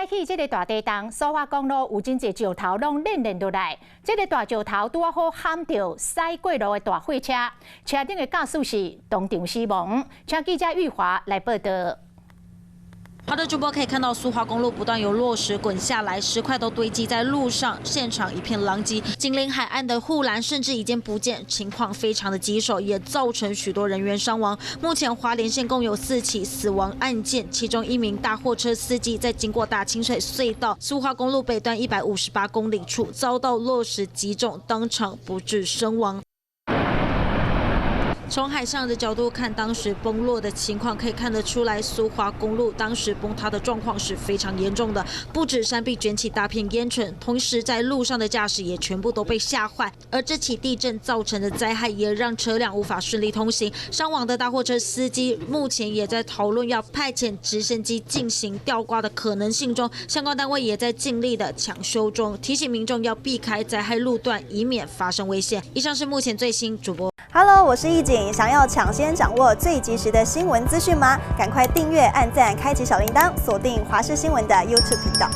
早起这个大地震，苏花公路有真侪石头拢连落来。这个大石头拄好撼到驶过路的大货车，车顶的驾驶是当场死亡。请记者玉华来报道。 好的，主播可以看到苏花公路不断有落石滚下来，石块都堆积在路上，现场一片狼藉。紧邻海岸的护栏甚至已经不见，情况非常的棘手，也造成许多人员伤亡。目前花莲县共有4起死亡案件，其中1名大货车司机在经过大清水隧道苏花公路北段158公里处遭到落石击中，当场不治身亡。 从海上的角度看，当时崩落的情况可以看得出来，苏花公路当时崩塌的状况是非常严重的，不止山壁卷起大片烟尘，同时在路上的驾驶也全部都被吓坏。而这起地震造成的灾害也让车辆无法顺利通行，伤亡的大货车司机目前也在讨论要派遣直升机进行吊挂的可能性中，相关单位也在尽力的抢修中，提醒民众要避开灾害路段，以免发生危险。以上是目前最新主播。 Hello， 我是易景。想要抢先掌握最及时的新闻资讯吗？赶快订阅、按赞、开启小铃铛，锁定华视新闻的 YouTube 频道。